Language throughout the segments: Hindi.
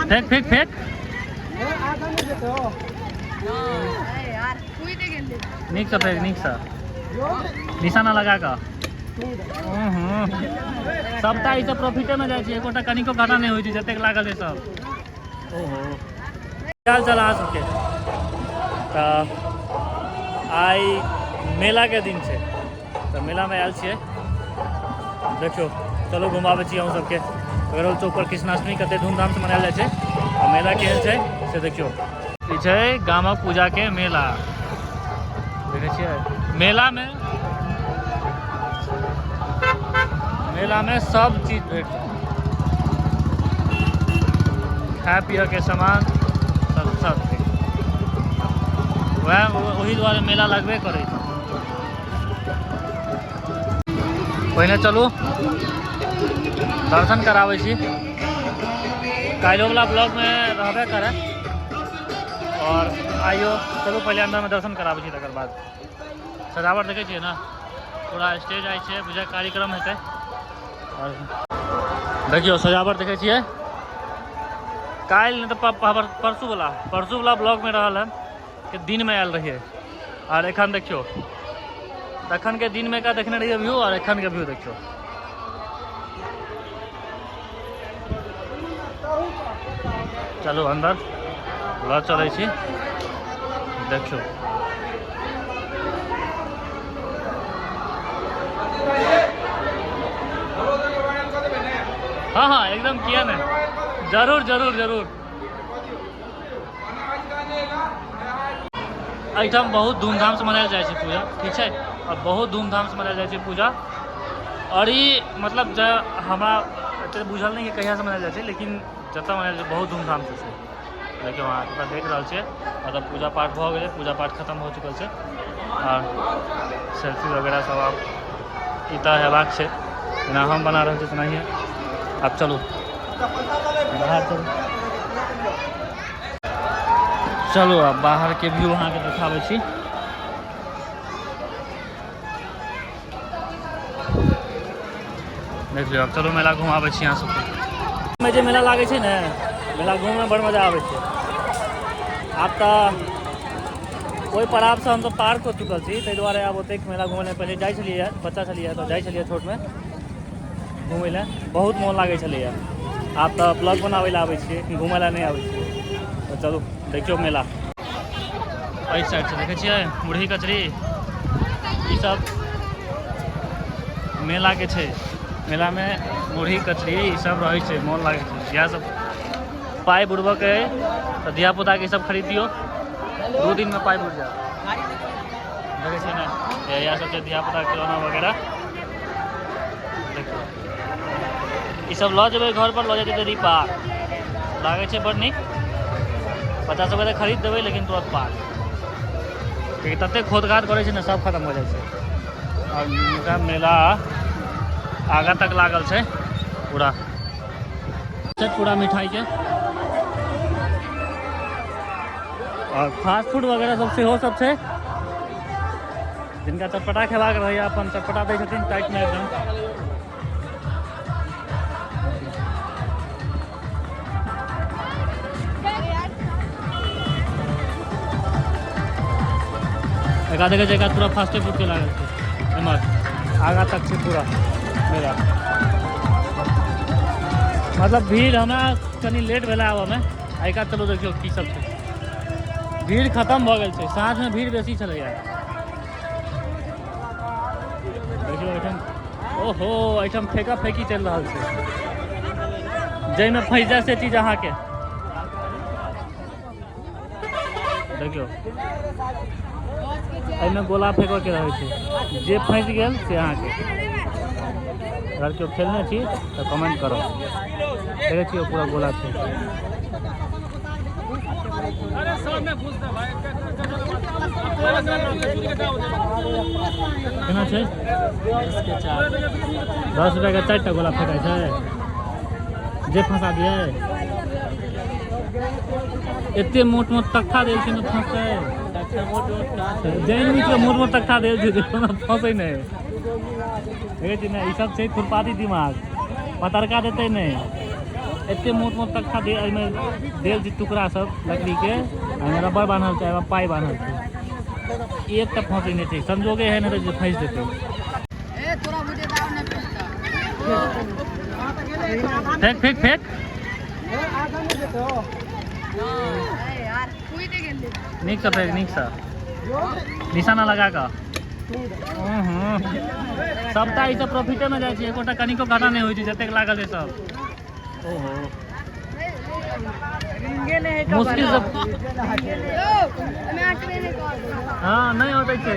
फेंक फेंक फेंक नीक सा फेंक नीक सा निशाना लगा का सबटा ई सब प्रॉफिटे में जाए एकोटा कनिको घाटा नहीं होई छै जतेक लागल है सब। ओहो चल चल आ सबके तो आई मेला के दिन है तो मेला में आयल छे देखियो चलो घुमावे छी हम सबके गरौल चौक पर कृष्णाष्टमी कते धूमधाम से मनायल जाए और मेला केहन छै से देखियो ई छै गामक पूजा के मेला देखे छियै मेला में सब चीज भेट खाए पिए के सामान सब वही द्वारे मेला लगबे करे। पहले चलू दर्शन करावे छी काल्हि वाला ब्लॉग में रहबे करे और आइयो चलू पहले अंदर में दर्शन करावे छी तकर बाद सजावट देखे छियै ना पूरा स्टेज आई छै पूजा कार्यक्रम हेतै और देखियो सजावट देखे छियै काल्हि नहीं तो परसू वाला ब्लॉग में रहल है कि दिन में आयल रहिए और एखन देखियो तखन के दिन में का देखने रहिए व्यू और एखन के व्यू देखियो चलो अंदर ल चलै छी देखियो हाँ हाँ एकदम किया नहीं जरूर जरूर जरूर एहिठाम बहुत धूमधाम से मनायल जाए पूजा ठीक है और बहुत धूमधाम से मनायल जाए पूजा और ये मतलब हमरा एते बुझल नहीं कि कहिया से मनायल जाए लेकिन जतऽ मनायल जाए बहुत धूमधाम से देखियो वहाँ देख रहा है मतलब पूजा पाठ भ गए पूजा पाठ खत्म हो चुकल है और सेल्फी वगैरह सब अब इतना हेबाक है जेना हम बना रहे तना ही अब चलो बाहर चलो अब बाहर के व्यू वहाँ के दिखावे छी देख लियो अब चलो मेला घुमावे छी यहाँ सबके में जो मेला लागे छै ने मेला घूमे में बड़ मजा आवे छै आब तो कोई पड़ाव से हम तो पार हो चुकल छी ताहि दुआरे अब ओतेक मेला घूमे पहले जाए छलिए बच्चा छलिए तो जाए छलिए छोट में घूमे ला बहुत मोन लागे छलिए आब तो ब्लॉग बनावे ला आवे छिए घूमे ला नहीं आवे छिए तो चलो देखियो मेला एहि साइड से देखे छिए मुरही कचरी ई सब मेला के छै मेला में मुरही कचरी ई सब रहे छै मोन लागे छै इएह सब पाई बुड़बऽ के तो धिया पुता के सब खरीदियो 2 दिन में पाई बुड़ जाए देखे छिए ना इएह सब छै धिया पुता खिलौना वगैरह देखियो ई सब ल जेबै घर पर ल जेतै दीपा लागे छै बड़ नीक बच्चा सब के खरीद देबै लेकिन तुरंत पार क्योंकि तते खोदघाट करे छै ना सब खत्म हो जाए छै और मेला आगा तक लागल छै पूरा मिठाई के और फास्ट फूड वगैरह सब सेहो सब छै जिनका चटपटा खेबाक रहैया अपन चटपटा दै छथिन टाइट में एकदम एक देखे छै पूरा फास्ट फूड के लागल छै एमहर आगा तक छै पूरा मेला मतलब भीड़ हमरा कनी लेट भेला आबऽ में आई का चलो देखियो की सब छै भीड़ खत्म भ गेल छै साँझ में भीड़ बेसी छलैया देखियो एठम ओहो एठम फेंका फेंकी चल रहा है जै में फंस जाए से चीज अहाँ के देखियो एहिमे गोला फेंको के रहे छै जे फंस गेल से अहाँ के अगर केओ खेलने छी तो कमेंट करो देखे छियो पूरा गोला छै केना छै 10 रुपया के 4टा गोला फेंकाय छै जे फंसा दिए एते मोट मोट तख्ता देल छै न फंसै जैन नीचे मोट मोट तख्ता देल छै कोनो फंसै नहीं देखे छी ना ई सब छै खुरपाती दिमाग पतरका देते नहीं एते मोट मोट तख्ता दे देल छै टुकड़ा सब लकड़ी के रबर बांधल छै पाई बांधल छै एक तक फंसी नहीं थी संजोगे है ना तो फंस देते फेंक फेंक फेंक नीक से फेंक नीक से निशाना लगा का सबटा ई सब प्रॉफिटे में जाइ छै एकोटा कनिको घाटा नहीं होइ छै जतेक लागल है सब ओहो मुश्किल से हाँ नहीं होते छे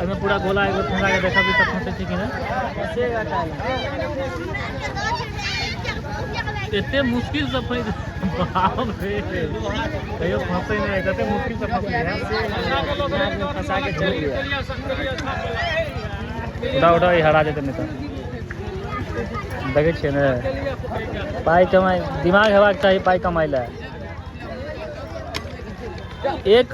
अभी पूरा गोला एगो फंसा के देखा भी सब फंसे छै कि नहीं इतने मुश्किल से फंस बाप रे कहियो फंसे नहीं कते मुश्किल से फंसे फंसा के चल गया उड़ा उड़ा हरा जेते नहीं तो देखे छे ने पाई कमाई दिमाग हेबाक चाहिए पाई कमाई ला एक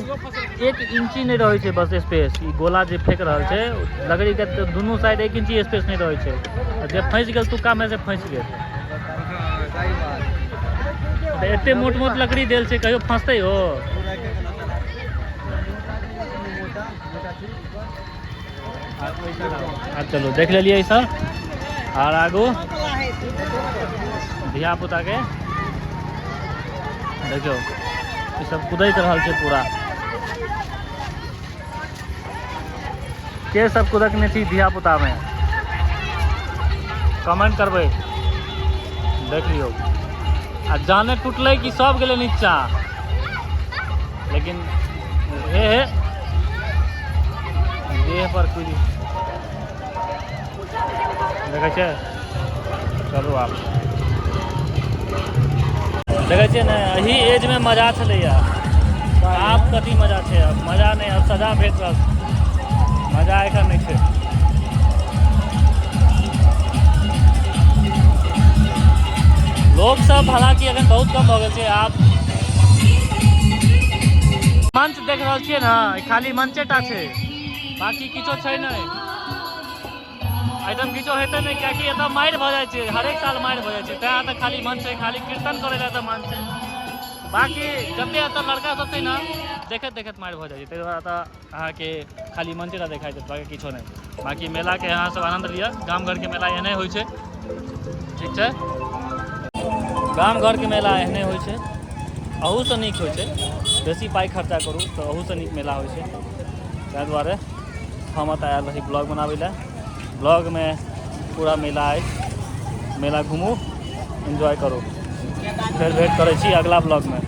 इंची नहीं रहे छे बस स्पेस ई गोला जे फेंक रहल छे लकड़ी के दोनों साइड 1 इंची स्पेस नहीं रहे छे जे फंस गेल तुक्का में से फंस गेल एते मोट मोट लकड़ी देल छे कहियो फंसते हो चलो देख लिये सर और आगू धिया पुता के देखो ये सब कुदैत रहल छे पूरा के सब कुदकने थी धिया पुता में कमेंट करबे देख लियो आ जाने टूटले कि सब गेले नीचा लेकिन हे देह पर कुछ देखे छे चलू आप देखे छे ना यही एज में मजा चले आप कथी मजा छे अब मजा नहीं अब सजा भेट मजा एखन नहीं छे लोग सब हालांकि अखन बहुत कम हो गए आप मंच देख रहा छे ना खाली मंचेटा छे बाकी किछो छै नहीं आइटम किछो हेते नहीं क्या एत मारि भ जाए छे हरेक साल मारि भ जाए छे तें त खाली मंच है खाली कीर्तन करे ला त मंच है बाकी जते एत लड़का सब छै ना देखत देखत मारि भ जाए छे तै दुआरे त अहाँ के खाली मंचेटा देखाई देत बाकी किछो नहीं बाकी मेला के अहाँ सब आनंद लिया गाम घर के मेला एहने होइ छे ठीक छे गाम घर के मेला एहने होइ छे अहू से नीक होइ छे बेसी पाई खर्चा करू तो अहू से नीक मेला होइ छे ताहि दुआरे हम एतऽ आयल रही ब्लॉग बनाबै ला ब्लॉग में पूरा मेला है मेला घूमू एंजॉय करो फिर भेंट करै छी अगला ब्लॉग में।